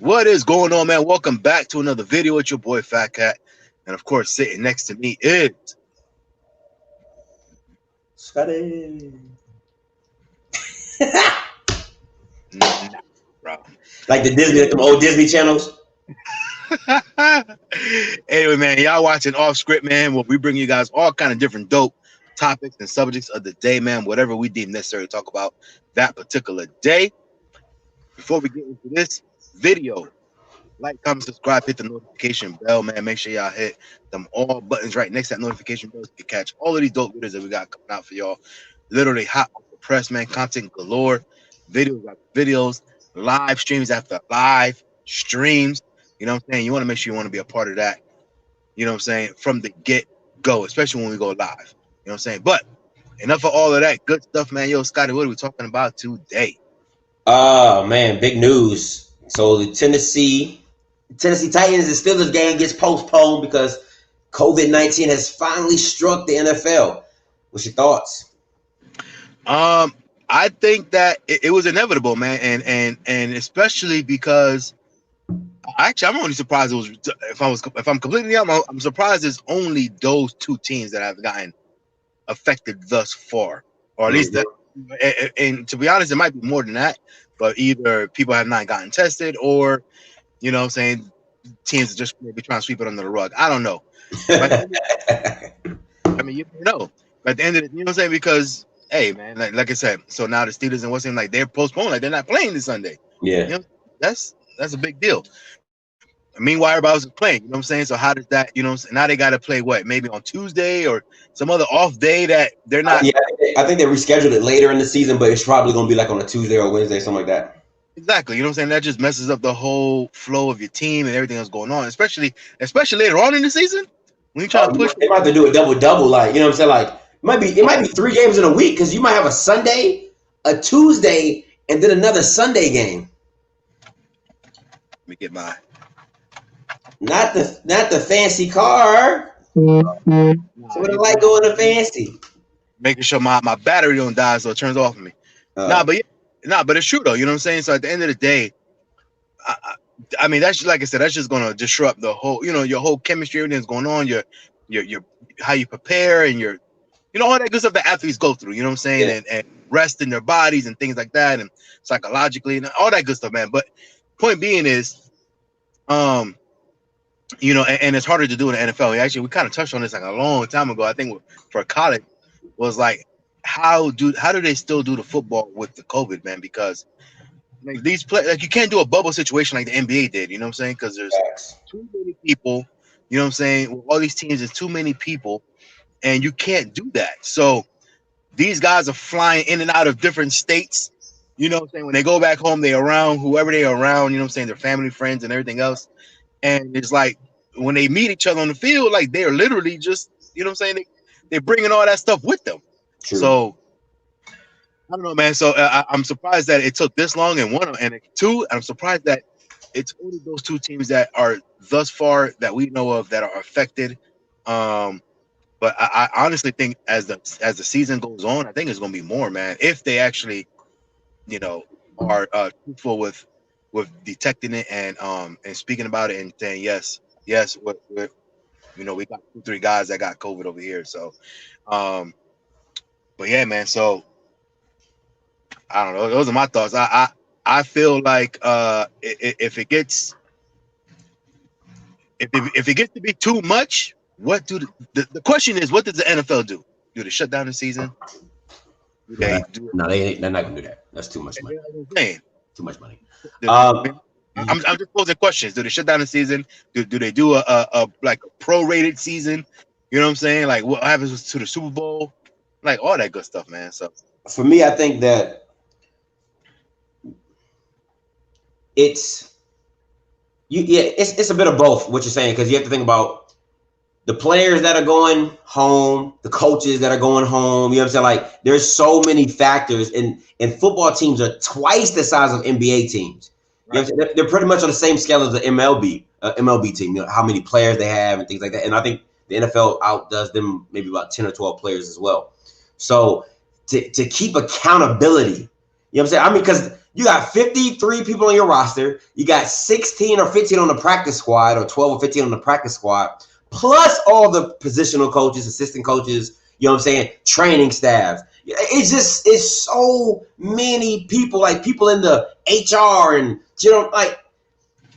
What is going on, man? Welcome back to another video with your boy Fat Cat. And of course, sitting next to me is Scotty. nah, bro. Like the Disney, like them old Disney channels. Anyway, man, y'all watching Off Script, man. Well, we bring you guys all kind of different dope topics and subjects of the day, man. Whatever we deem necessary to talk about that particular day. Before we get into this video, like, comment, subscribe, hit the notification bell, man. Make sure y'all hit them all buttons right next to that notification bell so you can catch all of these dope videos that we got coming out for y'all. Literally hot off the press, man. Content galore, videos after videos, live streams after live streams. You know what I'm saying? You want to make sure you want to be a part of that. You know what I'm saying? From the get go, especially when we go live. You know what I'm saying? But enough of all of that good stuff, man. Yo, Scotty, what are we talking about today? Oh man, big news. So the Tennessee Titans and Steelers game gets postponed because COVID-19 has finally struck the NFL. What's your thoughts? I think that it was inevitable, man, and especially because actually I'm only surprised it was if I'm completely honest, I'm surprised it's only those two teams that have gotten affected thus far, or at least that. And to be honest, it might be more than that, but either people have not gotten tested, or you know what I'm saying, teams are just maybe trying to sweep it under the rug. I don't know. But I mean, you don't know. But at the end of the, you know what I'm saying, because hey, man, like I said, so now the Steelers and what's in like they're postponed, like they're not playing this Sunday. Yeah. You know, that's a big deal. Meanwhile, everybody was playing. You know what I'm saying? So how does that? You know, now they got to play what? Maybe on Tuesday or some other off day that they're not. Yeah, I think they rescheduled it later in the season, but it's probably going to be like on a Tuesday or Wednesday, something like that. Exactly. You know what I'm saying? That just messes up the whole flow of your team and everything that's going on, especially later on in the season when you try to push. They might have to do a double, like, you know what I'm saying? Like it might be 3 games in a week because you might have a Sunday, a Tuesday, and then another Sunday game. Let me get my not the fancy car. So what it like going to fancy? Making sure my battery don't die so it turns off of me. But it's true though. You know what I'm saying? So at the end of the day, I mean, that's like I said, that's just gonna disrupt the whole, you know, your whole chemistry, everything's going on, your how you prepare and your, you know, all that good stuff that athletes go through. You know what I'm saying? And rest in their bodies and things like that, and psychologically and all that good stuff, man. But point being is, you know, and it's harder to do in the NFL. Actually, we kind of touched on this like a long time ago. I think for college was like, how do they still do the football with the COVID, man? Because like these play, like you can't do a bubble situation like the NBA did. You know what I'm saying? Because there's too many people. You know what I'm saying? With all these teams, there's too many people, and you can't do that. So these guys are flying in and out of different states. You know what I'm saying? When they go back home, they're around whoever they're around. You know what I'm saying? Their family, friends, and everything else. And it's like when they meet each other on the field, like they're literally just, you know what I'm saying? They're bringing all that stuff with them. True. So I don't know, man. So I'm surprised that it took this long, and two, I'm surprised that it's only those two teams that are thus far that we know of that are affected. But I honestly think as the season goes on, I think it's going to be more, man. If they actually, you know, are truthful with detecting it and speaking about it and saying yes, we're you know, we got 2-3 guys that got COVID over here. So, but yeah, man. So I don't know. Those are my thoughts. I feel like if it gets to be too much, what do the question is, what does the NFL do? Do they shut down the season? Do they do it? No, they're not gonna do that. That's too much money. Too much money. I'm just posing questions. Do they shut down the season? Do they do a like a prorated season? You know what I'm saying? Like what happens to the Super Bowl? Like all that good stuff, man. So for me, I think that it's a bit of both. What you're saying, because you have to think about the players that are going home, the coaches that are going home. You know what I'm saying? Like there's so many factors, and football teams are twice the size of NBA teams. Right. You know, they're pretty much on the same scale as the MLB team. You know how many players they have and things like that. And I think the NFL outdoes them maybe about 10 or 12 players as well. So to keep accountability, you know what I'm saying? I mean, because You got 53 people on your roster. You got 16 or 15 on the practice squad, or 12 or 15 on the practice squad, plus all the positional coaches, assistant coaches, you know what I'm saying, training staff. It's so many people, like people in the HR and, you know, like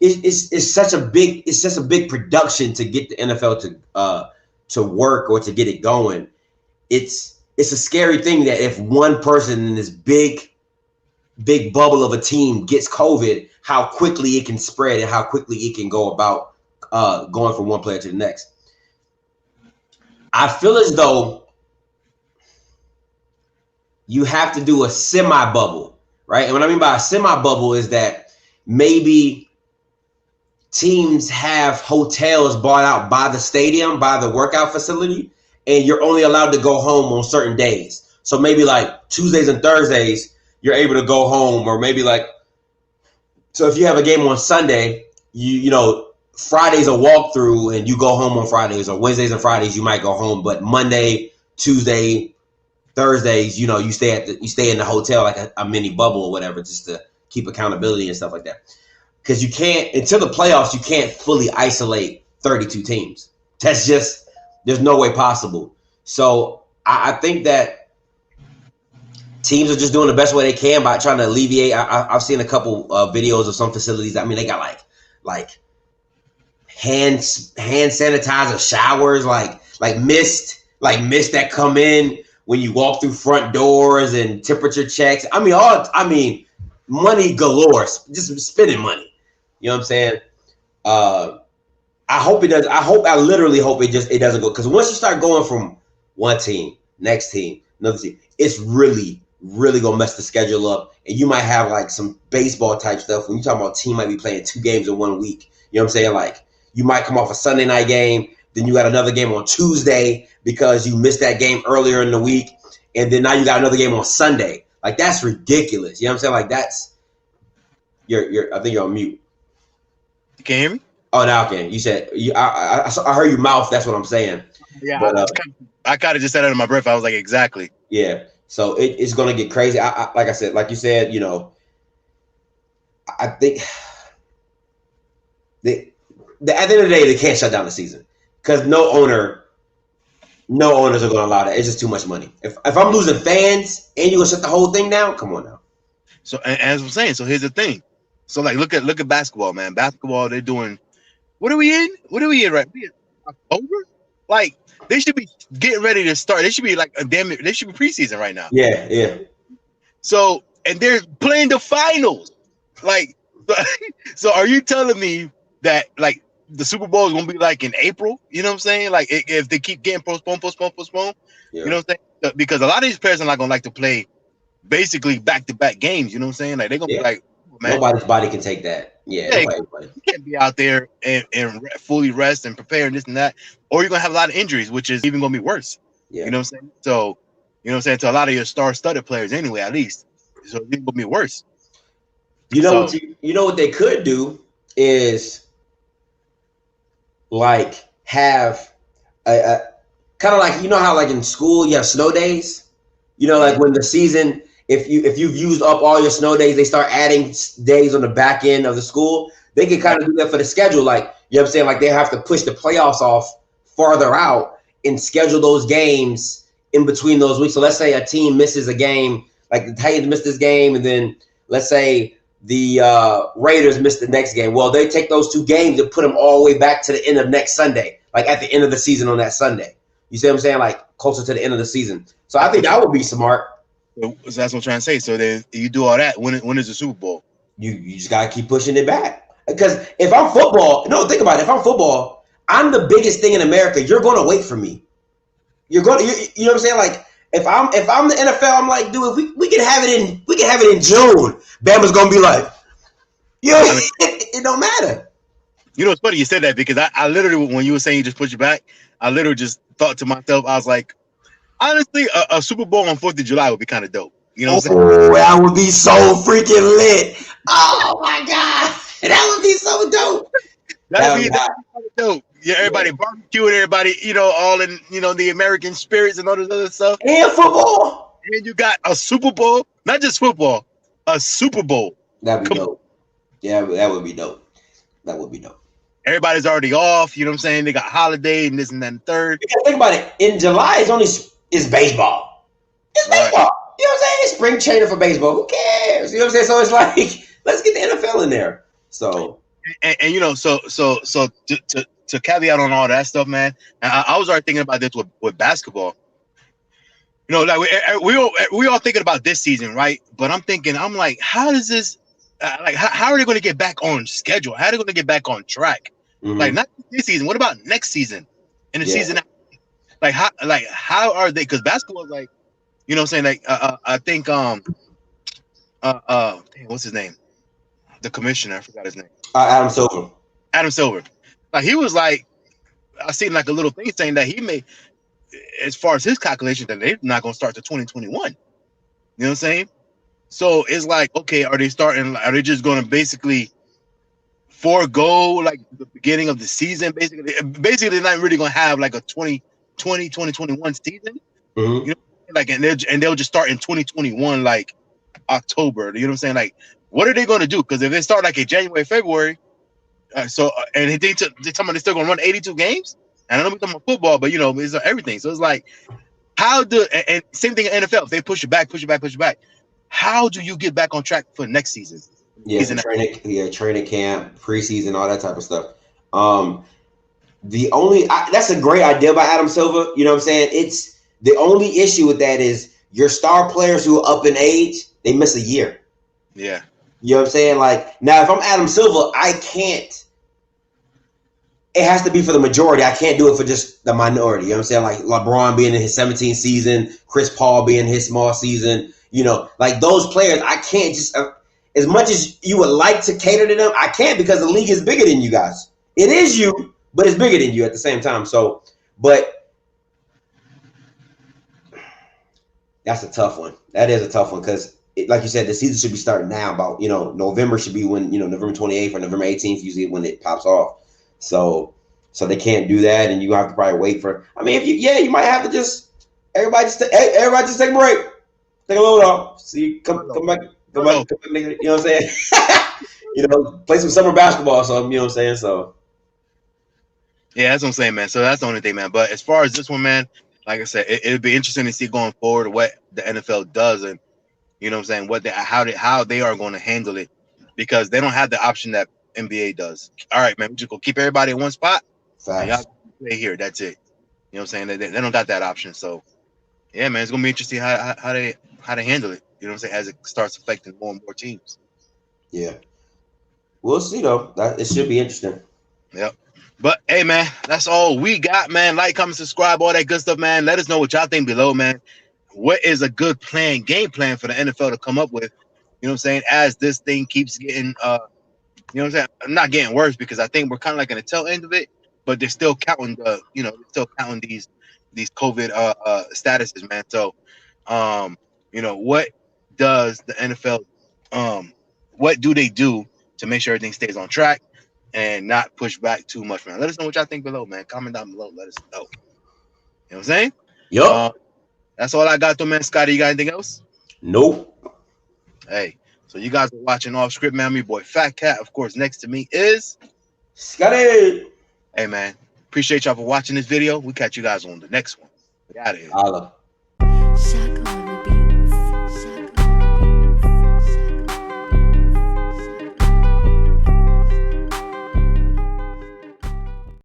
it's such a big production to get the NFL to work or to get it going. It's a scary thing that if one person in this big bubble of a team gets COVID, how quickly it can spread and how quickly it can go about going from one player to the next. I feel as though you have to do a semi-bubble, right? And what I mean by a semi-bubble is that maybe teams have hotels bought out by the stadium, by the workout facility, and you're only allowed to go home on certain days. So maybe like Tuesdays and Thursdays, you're able to go home, or maybe like, so if you have a game on Sunday, you know, Friday's a walkthrough and you go home on Fridays, or Wednesdays and Fridays you might go home, but Monday, Tuesday, Thursdays, you know, you stay in the hotel like a mini bubble or whatever, just to keep accountability and stuff like that. Because you can't, until the playoffs, you can't fully isolate 32 teams. That's just, there's no way possible. So I think that teams are just doing the best way they can by trying to alleviate. I've seen a couple videos of some facilities. I mean, they got like hand sanitizer showers, like mist that come in when you walk through front doors, and temperature checks. I mean, money galore, just spending money. You know what I'm saying? I hope it does. I literally hope it doesn't go, because once you start going from one team, next team, another team, it's really gonna mess the schedule up, and you might have like some baseball type stuff when you talk about a team might be playing 2 games in 1 week. You know what I'm saying? Like, you might come off a Sunday night game, then you got another game on Tuesday because you missed that game earlier in the week, and then now you got another game on Sunday. Like, that's ridiculous. You know what I'm saying? Like, that's I think you're on mute. You can hear me? Oh, now I can. You said I heard your mouth. That's what I'm saying. Yeah, but, I kind of just said it in my breath. I was like, exactly. Yeah. So it's gonna get crazy. Like I said, like you said, you know, I think at the end of the day, they can't shut down the season, because no owners are gonna allow that. It's just too much money. If I'm losing fans and you're gonna shut the whole thing down, come on now. So, and as I'm saying, so here's the thing. So, like, look at basketball, man. Basketball, they're doing. What are we in? Right? We in October? Like, they should be getting ready to start. They should be like they should be preseason right now. Yeah. So, and they're playing the finals. Like, so are you telling me that, like, the Super Bowl is gonna be like in April? You know what I'm saying? Like, if they keep getting postponed. Yeah. You know what I'm saying? Because a lot of these players are not gonna like to play basically back-to-back games. You know what I'm saying? Like, they're gonna be like, oh, man, nobody's body can take that. Yeah, nobody. You can't be out there and fully rest and prepare and this and that, or you're gonna have a lot of injuries, which is even gonna be worse. Yeah. You know what I'm saying? So, you know what I'm saying, to a lot of your star-studded players anyway, at least. So it's gonna be worse. You know what they could do is, like, have a kind of like, you know how like in school you have snow days, you know, like when the season, if you've used up all your snow days, they start adding days on the back end of the school. They can kind of do that for the schedule. Like, you know what I'm saying? Like, they have to push the playoffs off farther out and schedule those games in between those weeks. So let's say a team misses a game, like the Titans missed this game, and then let's say the Raiders missed the next game. Well, they take those 2 games and put them all the way back to the end of next Sunday, like at the end of the season on that Sunday. You see what I'm saying? Like, closer to the end of the season. So I think that would be smart. So that's what I'm trying to say. So then you do all that. When is the Super Bowl? You just gotta keep pushing it back. Because if I'm football, no, think about it. If I'm football, I'm the biggest thing in America. You're gonna wait for me. You know what I'm saying? Like, if I'm the NFL, I'm like, dude, if we can have it in June. Bama's gonna be like, it don't matter. You know, it's funny you said that, because I literally, when you were saying you just push it back, I literally just thought to myself, I was like, honestly, a Super Bowl on 4th of July would be kind of dope. You know what I'm saying? Oh, that would be so freaking lit. Oh my God. That would be so dope. That would be dope. Yeah, everybody barbecuing, everybody, you know, all in, you know, the American spirits and all this other stuff. And football. And you got a Super Bowl, not just football, a Super Bowl. That'd be Come dope. Yeah, that would be dope. That would be dope. Everybody's already off. You know what I'm saying? They got holiday and this and that and third. You gotta think about it. In July, it's baseball. It's Right. baseball. You know what I'm saying? It's spring training for baseball. Who cares? You know what I'm saying? So it's like, let's get the NFL in there. So And you know, so to caveat on all that stuff, man. And I was already thinking about this with basketball. You know, like we all thinking about this season, right? But I'm like, how does this, like, how are they going to get back on schedule? How are they going to get back on track? Like, not this season. What about next season? And the season, like how are they? Because basketball is like, you know, what I'm saying, like, I think what's his name? The commissioner, I forgot his name. Adam Silver. Adam Silver. Like, he was like, I seen like a little thing saying that he made, as far as his calculation, that they're not going to start to 2021. You know what I'm saying? So it's like, okay, are they just going to basically forego like the beginning of the season? Basically they're not really going to have like a 2021 season. You know, like, and they'll just start in 2021, like October. You know what I'm saying? Like, what are they going to do? Because if they start like in January, February, and they're talking about they're still going to run 82 games. And I know we're talking about football, but you know, it's everything. So it's like, and same thing in NFL. If they push it back, how do you get back on track for next season? Training camp, preseason, all that type of stuff. That's a great idea by Adam Silver. You know what I'm saying? It's the only issue with that is your star players who are up in age, they miss a year. Yeah. You know what I'm saying? Like, now if I'm Adam Silver, I can't. It has to be for the majority. I can't do it for just the minority. You know what I'm saying? Like LeBron being in his 17th season, Chris Paul being in his small season. You know, like those players, I can't just, as much as you would like to cater to them, I can't, because the league is bigger than you guys. It is you, but it's bigger than you at the same time. So, but that's a tough one. That is a tough one, because like you said, the season should be starting now. About, you know, November should be when, you know, November 28th or November 18th, usually when it pops off. So they can't do that, and you have to probably wait for. I mean, you might have to just everybody just take a break, take a load off. See, come back. You know what I'm saying? You know, play some summer basketball or something. You know what I'm saying? So yeah, that's what I'm saying, man. So that's the only thing, man. But as far as this one, man, like I said, it'd be interesting to see going forward what the NFL does, and you know what I'm saying, how they are going to handle it, because they don't have the option that NBA does. All right, man, we just go keep everybody in one spot. And y'all play here. That's it. You know what I'm saying? They don't got that option. So yeah, man, it's gonna be interesting how they handle it. You know what I'm saying? As it starts affecting more and more teams. Yeah, we'll see though. It should be interesting. Yep. But hey, man, that's all we got, man. Like, comment, subscribe, all that good stuff, man. Let us know what y'all think below, man. What is a good game plan for the NFL to come up with? You know what I'm saying? As this thing keeps getting, you know what I'm saying? I'm not getting worse, because I think we're kind of like in the tail end of it, but they're still counting these COVID statuses, man. So, you know, what does the NFL, what do they do to make sure everything stays on track and not push back too much, man? Let us know what y'all think below, man. Comment down below. Let us know. You know what I'm saying? Yup. That's all I got though, man. Scotty, you got anything else? Nope. Hey, so you guys are watching Off Script, man. Me boy Fat Cat. Of course, next to me is Scotty. Hey, man. Appreciate y'all for watching this video. We'll catch you guys on the next one. We out of here. Holla.